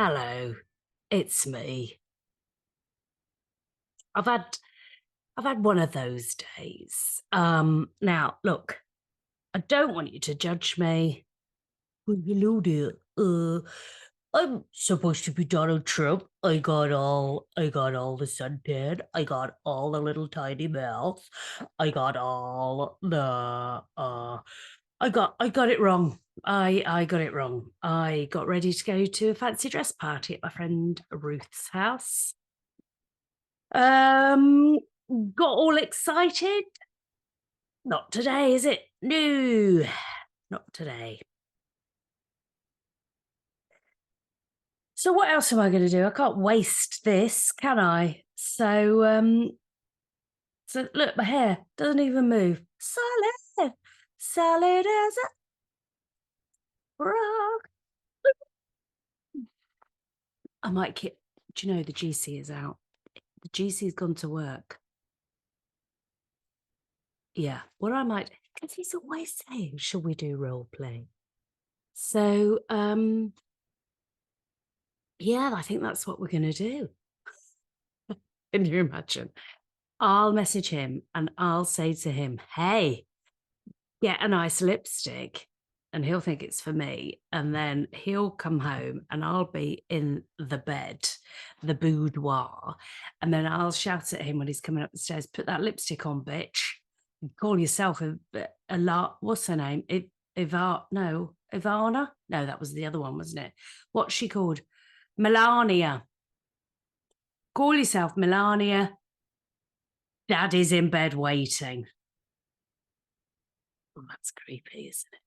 Hello, it's me. I've had one of those days. Now look, I don't want you to judge me. Well, hello there. I'm supposed to be Donald Trump. I got all the suntan. I got all the little tiny mouths. I got all the I got it wrong. I got it wrong. I got ready to go to a fancy dress party at my friend Ruth's house. Um, got all excited. Not today, is it? No, not today. So what else am I going to do? I can't waste this, can I? So look, my hair doesn't even move. Solid as a rock. I might keep. Do you know the GC is out? The GC's gone to work. Yeah, what I might, because he's always saying, "Shall we do role play?" So, yeah, I think that's what we're going to do. Can you imagine? I'll message him and I'll say to him, hey, get a nice lipstick. And he'll think it's for me. And then he'll come home and I'll be in the bed, the boudoir. And then I'll shout at him when he's coming up the stairs, put that lipstick on, bitch. Call yourself a lot. What's her name? Ivana? No, that was the other one, wasn't it? What's she called? Melania. Call yourself Melania. Daddy's in bed waiting. Oh, that's creepy, isn't it?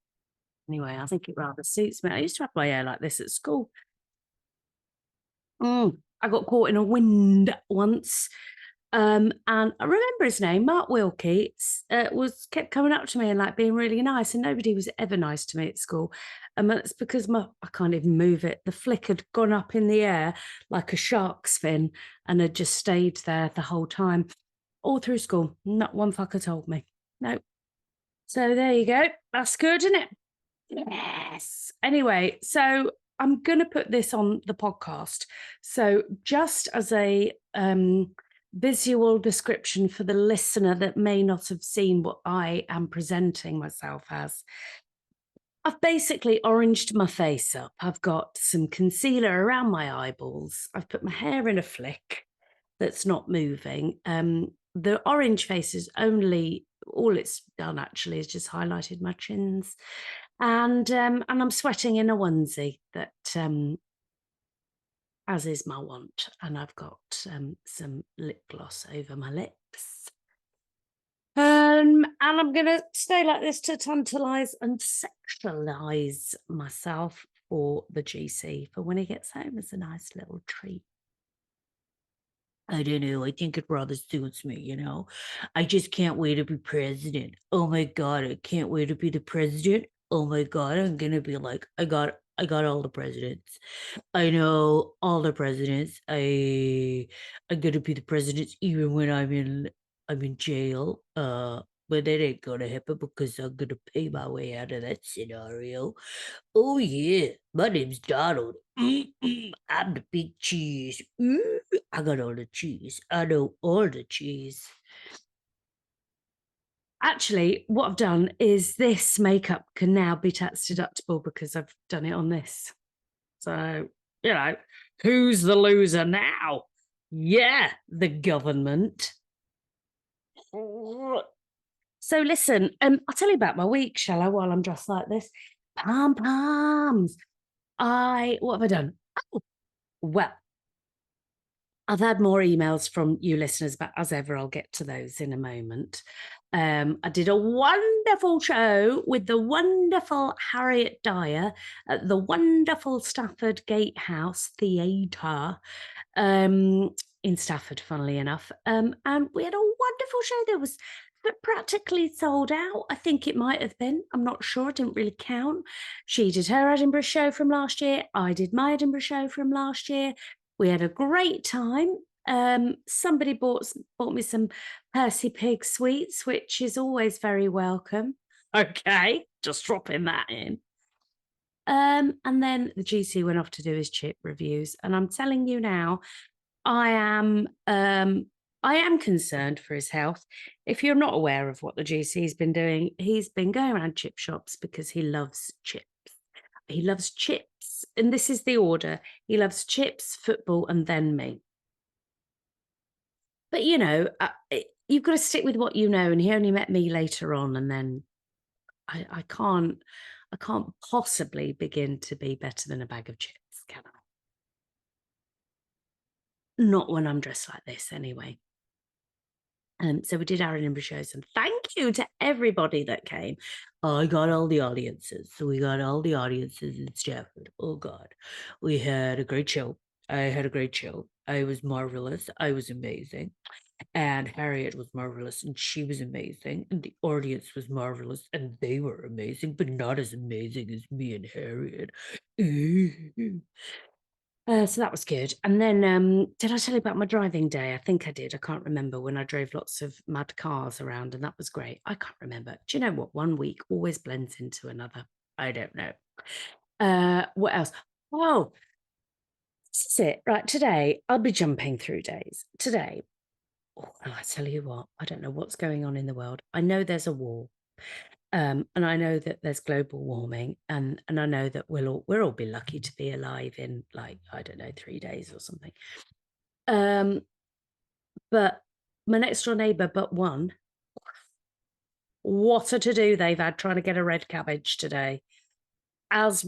Anyway, I think it rather suits me. I used to have my hair like this at school. I got caught in a wind once. And I remember his name, Mark Wilkie, kept coming up to me and like being really nice, and nobody was ever nice to me at school. And that's because I can't even move it. The flick had gone up in the air like a shark's fin and had just stayed there the whole time, all through school. Not one fucker told me. No. So there you go. That's good, isn't it? Yes. Anyway, so I'm going to put this on the podcast. So just as a visual description for the listener that may not have seen what I am presenting myself as, I've basically oranged my face up. I've got some concealer around my eyeballs. I've put my hair in a flick that's not moving. The orange face is only, all it's done actually is just highlighted my chins. And I'm sweating in a onesie that, as is my want, and I've got some lip gloss over my lips. And I'm going to stay like this to tantalise and sexualise myself for the GC for when he gets home as a nice little treat. I don't know. I think it rather suits me, you know. I just can't wait to be president. Oh my God, I can't wait to be the president. Oh my God, I'm gonna be like, I got all the presidents. I know all the presidents. I'm gonna be the president even when I'm in jail. But that ain't gonna happen because I'm gonna pay my way out of that scenario. Oh yeah, my name's Donald. I'm the big cheese. I got all the cheese. I know all the cheese. Actually, what I've done is this makeup can now be tax deductible because I've done it on this. So, you know, who's the loser now? Yeah, the government. So listen, I'll tell you about my week, shall I, while I'm dressed like this? Pom-poms. What have I done? Oh, well, I've had more emails from you listeners, but as ever, I'll get to those in a moment. I did a wonderful show with the wonderful Harriet Dyer at the wonderful Stafford Gatehouse Theatre in Stafford, funnily enough. And we had a wonderful show. There was practically sold out. I think it might have been. I'm not sure. I didn't really count. She did her Edinburgh show from last year. I did my Edinburgh show from last year. We had a great time. Somebody bought me some Percy Pig sweets, which is always very welcome. Okay, just dropping that in. And then the GC went off to do his chip reviews. And I'm telling you now, I am I am concerned for his health. If you're not aware of what the GC's been doing, he's been going around chip shops because he loves chips. He loves chips. And this is the order. He loves chips, football, and then me. But you've got to stick with what you know. And he only met me later on, and then I can't possibly begin to be better than a bag of chips, can I? Not when I'm dressed like this, anyway. So we did our Edinburgh shows, and thank you to everybody that came. I got all the audiences. So we got all the audiences in Stratford. Oh God, we had a great show. I had a great show. I was marvelous. I was amazing. And Harriet was marvelous, and she was amazing. And the audience was marvelous, and they were amazing, but not as amazing as me and Harriet. So that was good. And then, did I tell you about my driving day? I think I did. I can't remember, when I drove lots of mad cars around, and that was great. I can't remember. Do you know what? One week always blends into another. I don't know. What else? Oh, this is it. Right. Today, I'll be jumping through days. Today, and I tell you what, I don't know what's going on in the world. I know there's a war. And I know that there's global warming, and I know that we'll all be lucky to be alive in, like, I don't know, 3 days or something. But my next door neighbour, but one, what a to-do they've had trying to get a red cabbage today. As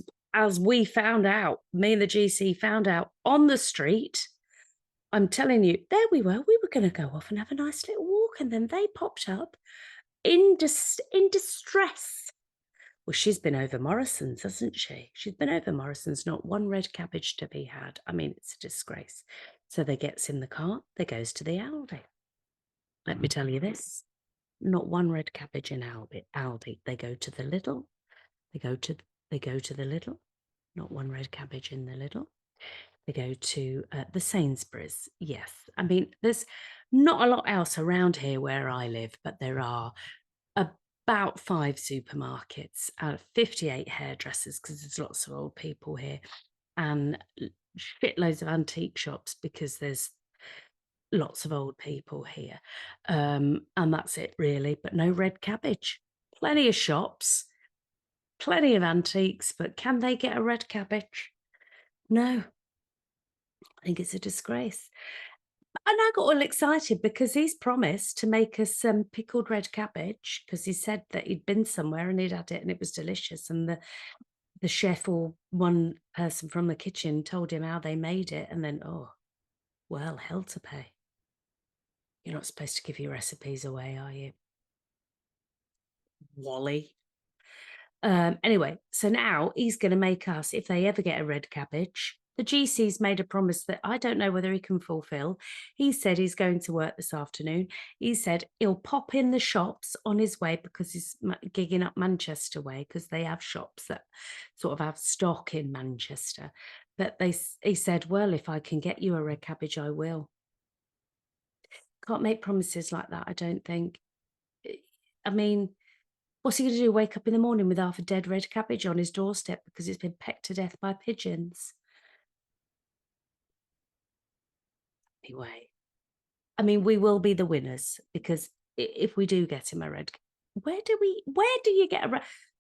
we found out, me and the GC found out on the street. I'm telling you, there we were going to go off and have a nice little walk, and then they popped up in distress. Well, she's been over Morrison's, hasn't she? She's been over Morrison's, not one red cabbage to be had. I mean, it's a disgrace. So they gets in the car, they goes to the Aldi. Let me tell you this, not one red cabbage in Aldi. They go to the Lidl. They go to the Lidl. Not one red cabbage in the Lidl. They go to the Sainsbury's. Yes. I mean, there's not a lot else around here where I live, but there are about 5 supermarkets out of 58 hairdressers, because there's lots of old people here, and shitloads of antique shops because there's lots of old people here. And that's it, really. But no red cabbage. Plenty of shops, plenty of antiques, but can they get a red cabbage? No. I think it's a disgrace. And I got all excited because he's promised to make us some pickled red cabbage, because he said that he'd been somewhere and he'd had it and it was delicious. And the chef, or one person from the kitchen, told him how they made it. And then, oh, well, hell to pay. You're not supposed to give your recipes away, are you? Wally. Anyway, so now he's going to make us, if they ever get a red cabbage, the GC's made a promise that I don't know whether he can fulfill. He said he's going to work this afternoon. He said he'll pop in the shops on his way, because he's gigging up Manchester way, because they have shops that sort of have stock in Manchester. But he said, well, if I can get you a red cabbage, I will. Can't make promises like that, I don't think. I mean, what's he going to do? Wake up in the morning with half a dead red cabbage on his doorstep because it's been pecked to death by pigeons? Anyway, I mean, we will be the winners, because if we do get him a red, where do you get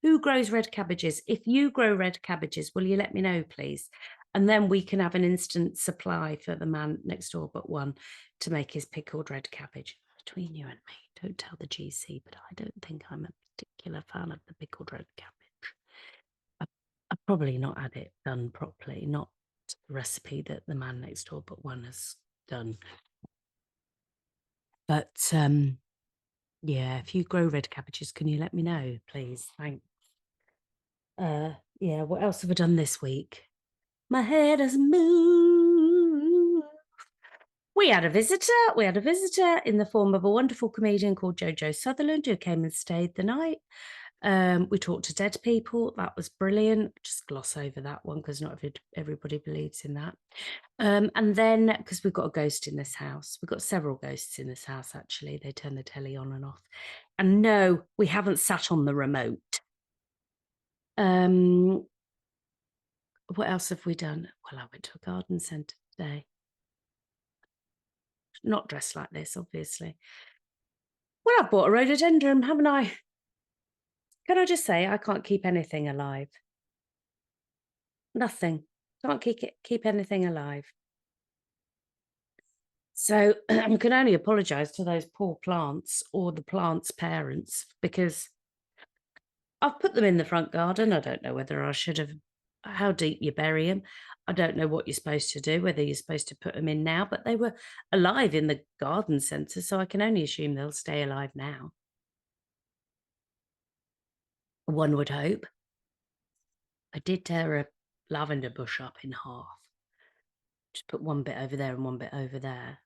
who grows red cabbages? If you grow red cabbages, will you let me know, please? And then we can have an instant supply for the man next door but one to make his pickled red cabbage. Between you and me, don't tell the GC, but I don't think I'm a particular fan of the pickled red cabbage. I've probably not had it done properly, not the recipe that the man next door but one has done. But yeah, if you grow red cabbages, can you let me know, please? Thanks. Yeah, what else have I done this week? My head has moved. We had a visitor. We had a visitor in the form of a wonderful comedian called Jojo Sutherland, who came and stayed the night. We talked to dead people. That was brilliant. Just gloss over that one because not everybody believes in that. And then, because we've got a ghost in this house, we've got several ghosts in this house, actually. They turn the telly on and off. And no, we haven't sat on the remote. What else have we done? Well, I went to a garden centre today. Not dressed like this, obviously. Well, I've bought a rhododendron, haven't I? Can I just say I can't keep anything alive? Nothing. Can't keep anything alive. So I can only apologise to those poor plants or the plants' parents because I've put them in the front garden. I don't know whether I should have. How deep you bury them? I don't know what you're supposed to do, whether you're supposed to put them in now, but they were alive in the garden centre, so I can only assume they'll stay alive now. One would hope. I did tear a lavender bush up in half. Just put one bit over there and one bit over there.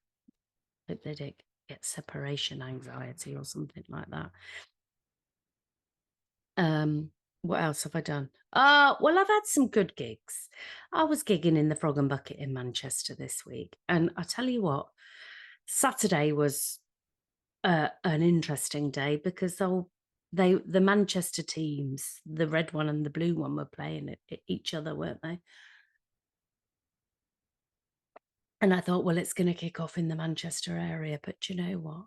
Hope they don't get separation anxiety or something like that. What else have I done? Well, I've had some good gigs. I was gigging in the Frog and Bucket in Manchester this week, and I tell you what, Saturday was an interesting day because the Manchester teams, the red one and the blue one, were playing at each other, weren't they? And I thought, well, it's going to kick off in the Manchester area, but you know what?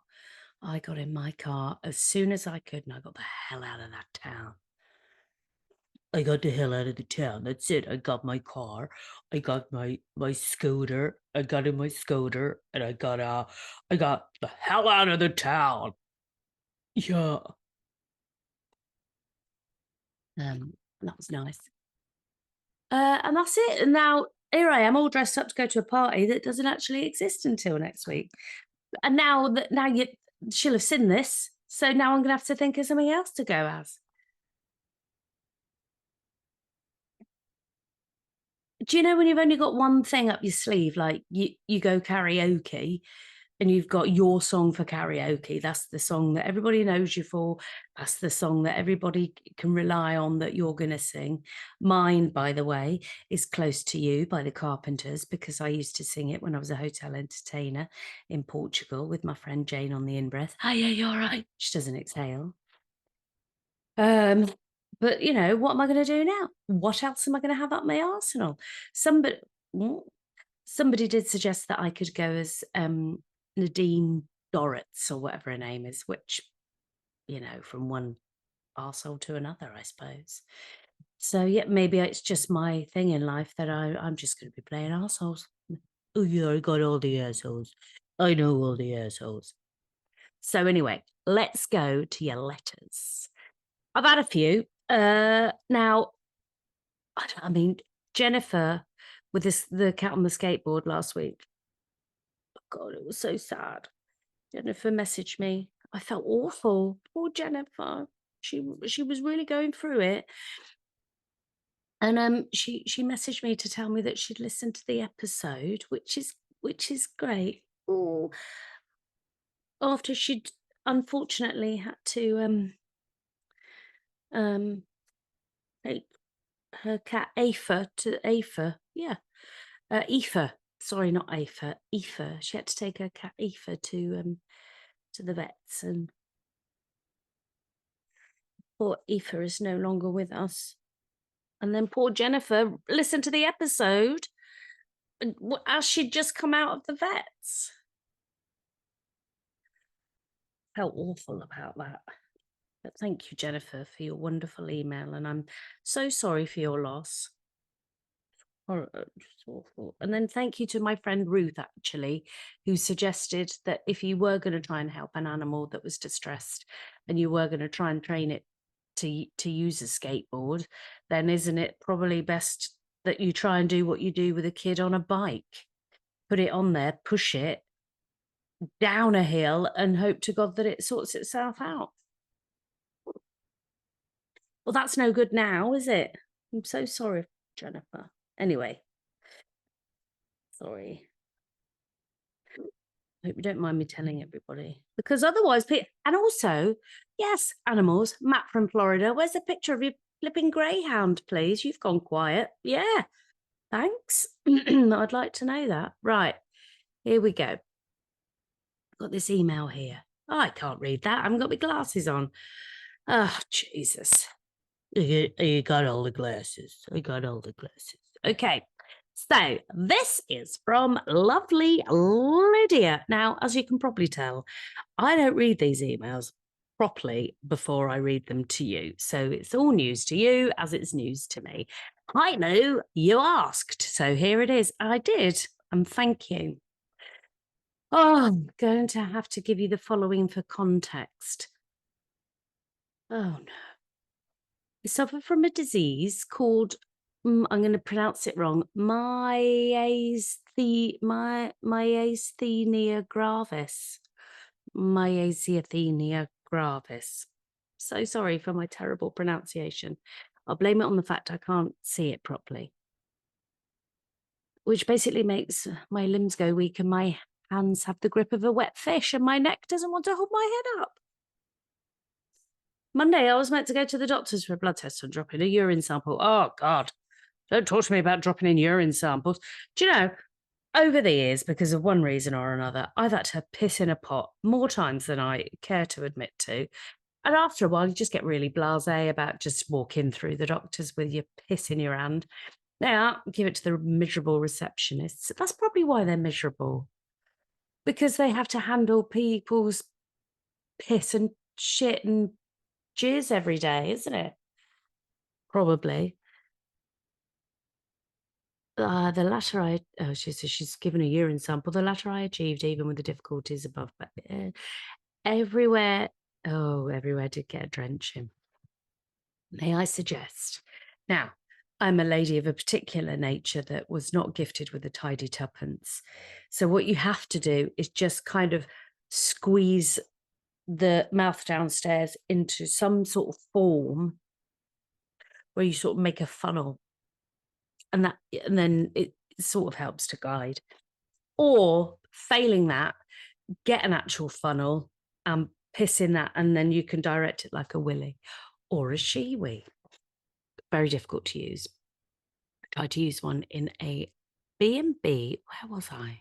I got in my car as soon as I could, and I got the hell out of that town. I got the hell out of the town. That's it. I got my car. I got my scooter. I got in my scooter and I got the hell out of the town. Yeah. That was nice. And that's it. And now here I am all dressed up to go to a party that doesn't actually exist until next week. And she'll have seen this. So now I'm gonna have to think of something else to go as. Do you know when you've only got one thing up your sleeve, like you go karaoke and you've got your song for karaoke, that's the song that everybody knows you for, that's the song that everybody can rely on that you're going to sing. Mine, by the way, is Close to You by the Carpenters because I used to sing it when I was a hotel entertainer in Portugal with my friend Jane on the in-breath. Hi, yeah, you're right. She doesn't exhale. But you know, what am I going to do now? What else am I going to have up my arsenal? Somebody, somebody did suggest that I could go as Nadine Dorritz or whatever her name is, which, you know, from one arsehole to another, I suppose. So yeah, maybe it's just my thing in life that I'm just going to be playing arseholes. Oh yeah, I got all the assholes. I know all the assholes. So anyway, let's go to your letters. I've had a few. Now, I mean, Jennifer with the cat on the skateboard last week. Oh God, it was so sad. Jennifer messaged me. I felt awful. Poor Jennifer. She was really going through it. And she messaged me to tell me that she'd listened to the episode, which is great. Oh, after she'd unfortunately had to take her cat Aoife. Yeah. Aoife. Sorry, not Aoife. Aoife. She had to take her cat Aoife to the vets, and poor Aoife is no longer with us. And then poor Jennifer listened to the episode as she'd just come out of the vets. Felt awful about that. But thank you, Jennifer, for your wonderful email, and I'm so sorry for your loss. Just awful. And then thank you to my friend Ruth, actually, who suggested that if you were going to try and help an animal that was distressed and you were going to try and train it to use a skateboard, then isn't it probably best that you try and do what you do with a kid on a bike? Put it on there, push it down a hill and hope to God that it sorts itself out. Well, that's no good now, is it? I'm so sorry, Jennifer. Anyway, sorry. Hope you don't mind me telling everybody, because otherwise, and also, yes, animals. Matt from Florida, where's a picture of your flipping greyhound, please? You've gone quiet. Yeah, thanks. I'd like to know that. Right, here we go. Got this email here. Oh, I can't read that. I haven't got my glasses on. Oh, Jesus. You got all the glasses. I got all the glasses. Okay. So this is from lovely Lydia. Now, as you can probably tell, I don't read these emails properly before I read them to you. So it's all news to you as it's news to me. I know you asked. So here it is. I did. And thank you. Oh, I'm going to have to give you the following for context. Oh, no. I suffer from a disease called, I'm going to pronounce it wrong, myasthenia gravis. Myasthenia gravis. So sorry for my terrible pronunciation. I'll blame it on the fact I can't see it properly, which basically makes my limbs go weak and my hands have the grip of a wet fish and my neck doesn't want to hold my head up. Monday, I was meant to go to the doctor's for a blood test and drop in a urine sample. Oh, God. Don't talk to me about dropping in urine samples. Do you know, over the years, because of one reason or another, I've had to piss in a pot more times than I care to admit to. And after a while, you just get really blasé about just walking through the doctors with your piss in your hand. Now, give it to the miserable receptionists. That's probably why they're miserable, because they have to handle people's piss and shit and jizz every day, isn't it? Probably. The latter she says she's given a urine sample. The latter I achieved even with the difficulties above, but everywhere, everywhere did get a drenching. May I suggest? Now, I'm a lady of a particular nature that was not gifted with a tidy tuppence. So what you have to do is just kind of squeeze the mouth downstairs into some sort of form where you sort of make a funnel. And then it sort of helps to guide. Or failing that, get an actual funnel and piss in that, and then you can direct it like a willy or a shiwi. Very difficult to use. I tried to use one in a B&B. Where was I?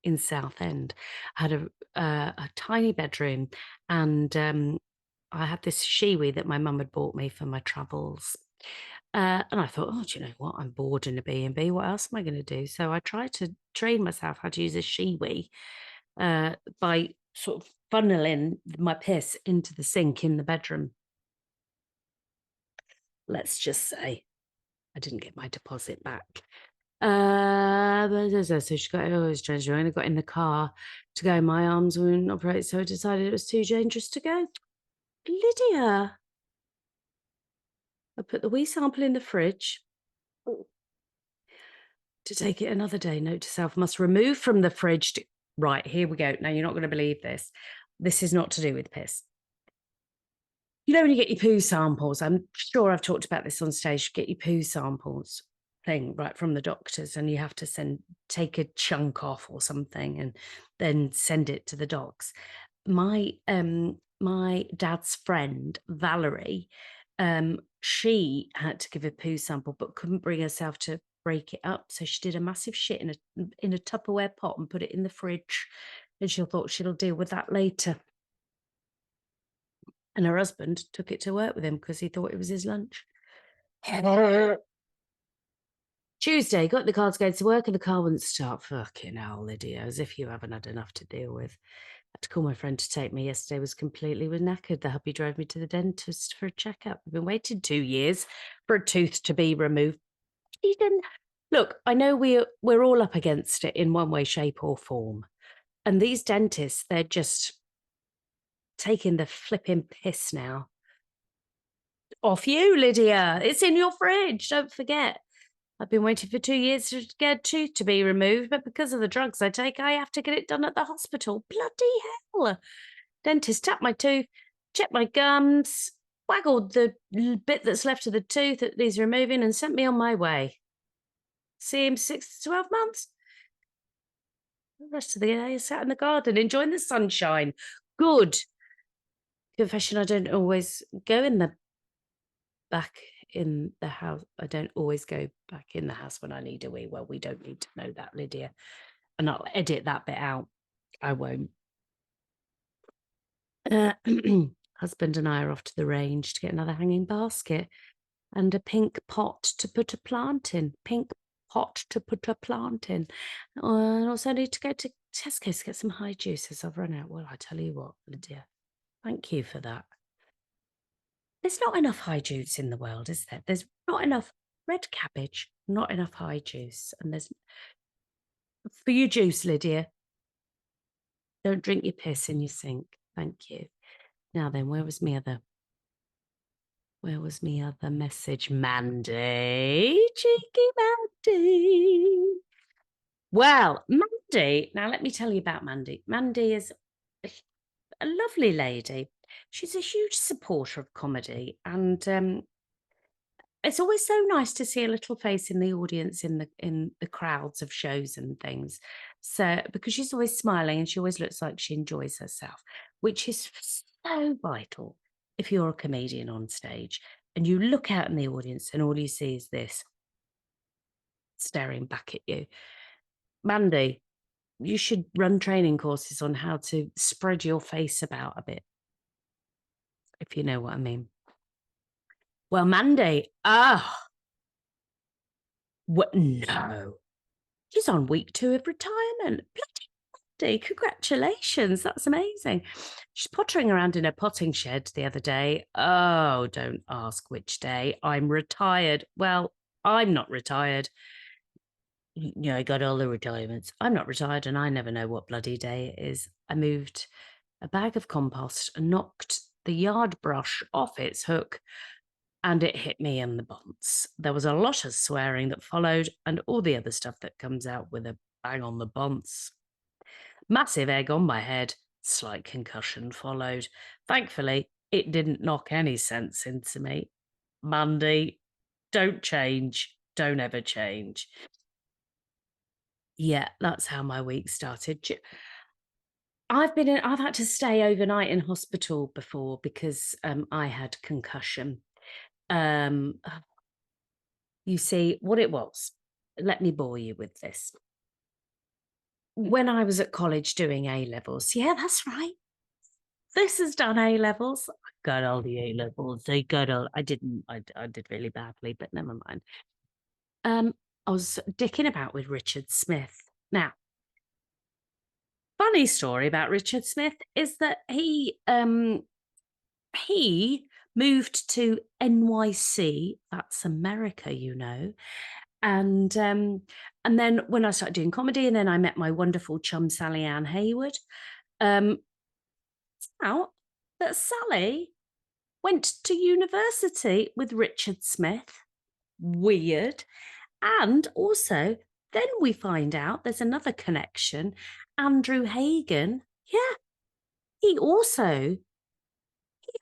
In Southend. I had a tiny bedroom, and I had this shiwi that my mum had bought me for my travels. And I thought, oh, do you know what? I'm bored in a B&B. What else am I going to do? So I tried to train myself how to use a shiwi by sort of funneling my piss into the sink in the bedroom. Let's just say I didn't get my deposit back. So she got, oh, it's strange. I only got in the car to go. My arms wouldn't operate, so I decided it was too dangerous to go. Lydia, I put the wee sample in the fridge. To take it another day, note to self, must remove from the fridge. Right, here we go. Now, you're not going to believe this. This is not to do with piss. You know, when you get your poo samples, I'm sure I've talked about this on stage, get your poo samples thing right from the doctors, and you have to take a chunk off or something and then send it to the docs. My dad's friend, Valerie, she had to give a poo sample but couldn't bring herself to break it up. So she did a massive shit in a Tupperware pot and put it in the fridge. And she thought she'll deal with that later. And her husband took it to work with him because he thought it was his lunch. Tuesday, got in the car to go to work and the car wouldn't start. Fucking hell, Lydia, as if you haven't had enough to deal with. I had to call my friend to take me. Yesterday was completely knackered. The hubby drove me to the dentist for a checkup. I've been waiting 2 years for a tooth to be removed. Eden, look, I know we're all up against it in one way, shape or form. And these dentists, they're just taking the flipping piss now. Off you, Lydia. It's in your fridge. Don't forget. I've been waiting for 2 years to get a tooth to be removed, but because of the drugs I take, I have to get it done at the hospital. Bloody hell. Dentist tapped my tooth, checked my gums, waggled the bit that's left of the tooth that needs removing, and sent me on my way. See him 6 to 12 months. The rest of the day I sat in the garden enjoying the sunshine. Good. Confession, I don't always go back in the house. I don't always go back in the house when I need a wee. Well, we don't need to know that, Lydia. And I'll edit that bit out. I won't. Husband and I are off to the range to get another hanging basket. and a pink pot to put a plant in. Pink pot to put a plant in. And also need to go to Tesco's to get some high juices. I've run out. Well, I tell you what, Lydia, thank you for that. There's not enough high juice in the world, is there? There's not enough red cabbage, not enough high juice. And there's for you juice, Lydia, don't drink your piss in your sink. Thank you. Now then, where was me other message? Mandy, cheeky Mandy. Well, Mandy, now let me tell you about Mandy. Mandy is a lovely lady. She's a huge supporter of comedy, and it's always so nice to see a little face in the audience in the crowds of shows and things. So because she's always smiling and she always looks like she enjoys herself, which is so vital if you're a comedian on stage and you look out in the audience and all you see is this staring back at you. Mandy, you should run training courses on how to spread your face about a bit, if you know what I mean. Well, Mandy, what? No, she's on week 2 of retirement. Bloody Mandy, congratulations, that's amazing. She's pottering around in her potting shed the other day. Oh, don't ask which day. I'm retired. Well, I'm not retired. You know, I got all the retirements. I'm not retired and I never know what bloody day it is. I moved a bag of compost and knocked the yard brush off its hook and it hit me in the bonce. There was a lot of swearing that followed and all the other stuff that comes out with a bang on the bonce. Massive egg on my head, slight concussion followed. Thankfully, it didn't knock any sense into me. Mandy, don't change. Don't ever change. Yeah, that's how my week started. I've had to stay overnight in hospital before because I had concussion. Um, you see, what it was, let me bore you with this. When I was at college doing A levels, yeah, that's right. This has done A levels. I got all the A levels. I didn't, I did really badly, but never mind. I was dicking about with Richard Smith. Now, funny story about Richard Smith is that he moved to NYC, that's America, you know. And then when I started doing comedy, and then I met my wonderful chum Sally Ann Hayward, out that Sally went to university with Richard Smith. Weird. And also, then we find out there's another connection. Andrew Hagen, yeah,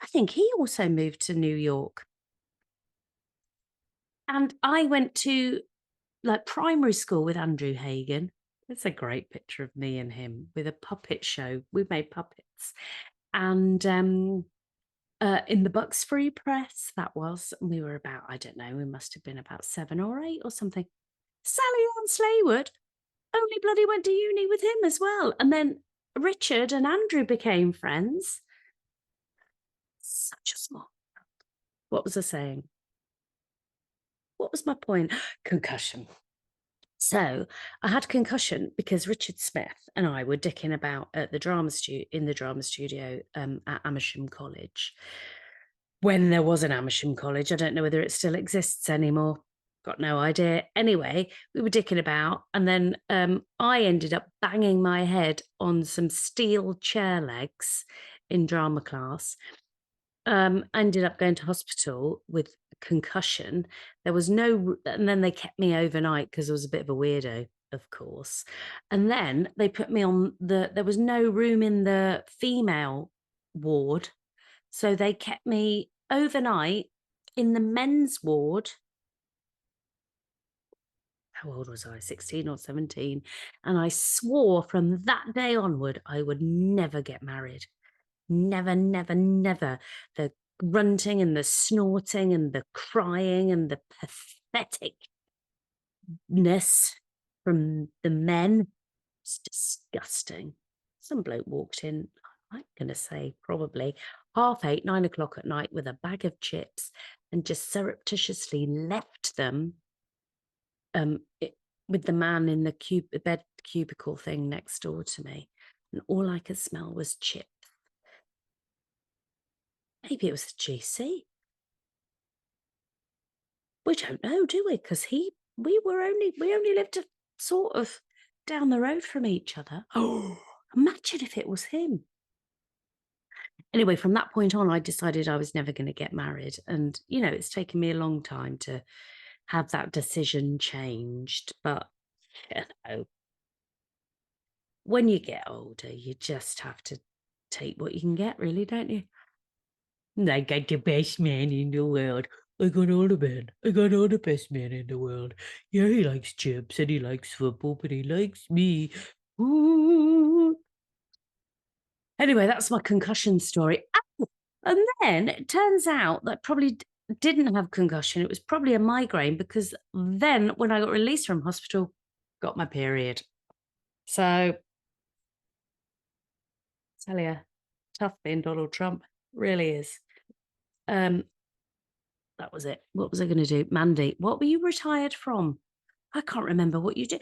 I think he also moved to New York. And I went to like primary school with Andrew Hagen. It's a great picture of me and him with a puppet show. We made puppets. And in the Bucks Free Press, that was, we were about, I don't know, we must have been about 7 or 8 or something. Sally Ann Slaywood only bloody went to uni with him as well. And then Richard and Andrew became friends. Such a small. What was I saying? What was my point? Concussion. So I had concussion because Richard Smith and I were dicking about at the drama studio at Amersham College. When there was an Amersham College, I don't know whether it still exists anymore. Got no idea. Anyway, we were dicking about, and then I ended up banging my head on some steel chair legs in drama class. Ended up going to hospital with concussion. There was no, and then they kept me overnight because I was a bit of a weirdo, of course. And then they put me on there was no room in the female ward. So they kept me overnight in the men's ward. How old was I? 16 or 17. And I swore from that day onward, I would never get married. Never, never, never. The grunting and the snorting and the crying and the patheticness from the men. It's disgusting. Some bloke walked in, I'm going to say probably 8:30, 9 o'clock at night with a bag of chips and just surreptitiously left them it, with the man in the bed cubicle thing next door to me. And all I could smell was chips. Maybe it was the GC. We don't know, do we? Because we only lived a sort of down the road from each other. Oh, imagine if it was him. Anyway, from that point on, I decided I was never going to get married. And, it's taken me a long time to have that decision changed. But, you know, when you get older, you just have to take what you can get, really, don't you? And I got the best man in the world. I got all the men. I got all the best men in the world. Yeah, he likes chips and he likes football, but he likes me. Ooh. Anyway, that's my concussion story. Oh, and then it turns out that I probably didn't have concussion. It was probably a migraine, because then when I got released from hospital, got my period. So, tell you, tough being Donald Trump. Really is. That was it. What was I going to do? Mandy, what were you retired from? I can't remember what you did.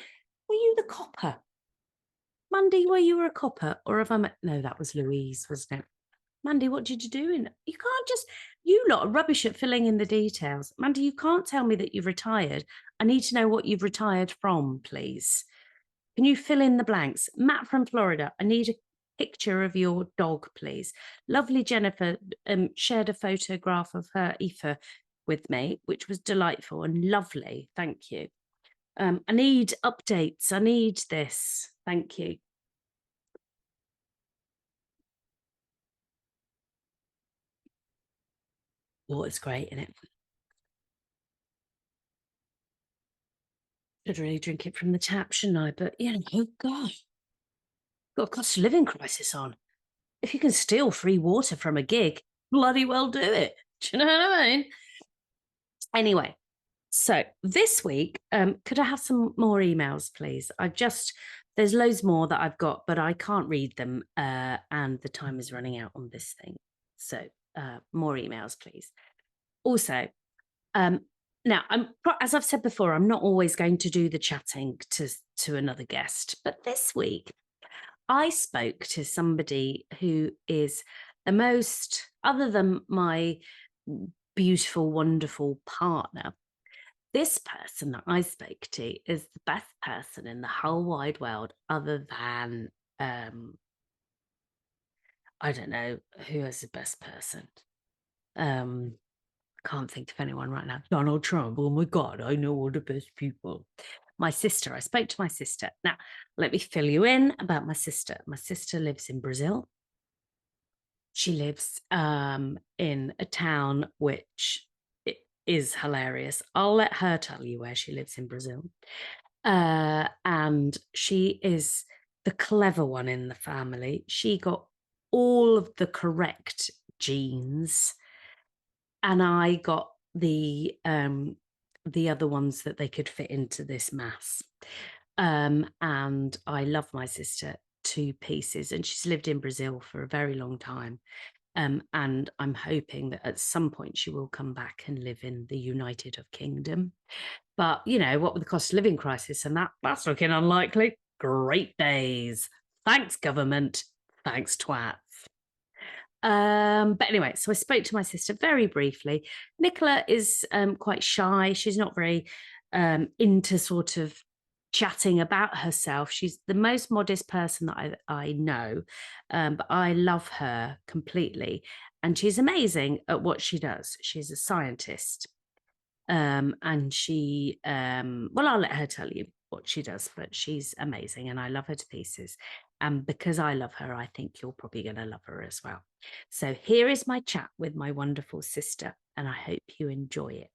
Were you the copper? Mandy, were you a copper? Or have I met? No, that was Louise, wasn't it? Mandy, what did you do in? You can't just, you lot are rubbish at filling in the details. Mandy, you can't tell me that you've retired. I need to know what you've retired from, please. Can you fill in the blanks? Matt from Florida, I need a picture of your dog, please. Lovely Jennifer shared a photograph of her Aoife with me, which was delightful and lovely. Thank you. I need updates. I need this. Thank you. Water's great, isn't it? Should really drink it from the tap, shouldn't I? But, oh God, got a cost of living crisis on. If you can steal free water from a gig, bloody well do it. Do you know what I mean? Anyway, so this week, could I have some more emails, please? There's loads more that I've got, but I can't read them, and the time is running out on this thing. So more emails, please. Also, now, as I've said before, I'm not always going to do the chatting to another guest, but this week I spoke to somebody who is the most, other than my beautiful, wonderful partner, this person that I spoke to is the best person in the whole wide world, other than, I don't know, who is the best person? Can't think of anyone right now. Donald Trump. Oh my God, I know all the best people. My sister, I spoke to my sister. Now, let me fill you in about my sister. My sister lives in Brazil. She lives in a town which is hilarious. I'll let her tell you where she lives in Brazil. And she is the clever one in the family. She got all of the correct genes, and I got the other ones that they could fit into this mass. And I love my sister to pieces, and she's lived in Brazil for a very long time. And I'm hoping that at some point she will come back and live in the United Kingdom. But, what with the cost of living crisis and that's looking unlikely. Great days. Thanks, government. Thanks, twats. But anyway, so I spoke to my sister very briefly. Nicola is quite shy. She's not very into sort of chatting about herself. She's the most modest person that I know, but I love her completely. And she's amazing at what she does. She's a scientist. And she, well, I'll let her tell you what she does, but she's amazing and I love her to pieces. And because I love her, I think you're probably going to love her as well. So here is my chat with my wonderful sister, and I hope you enjoy it.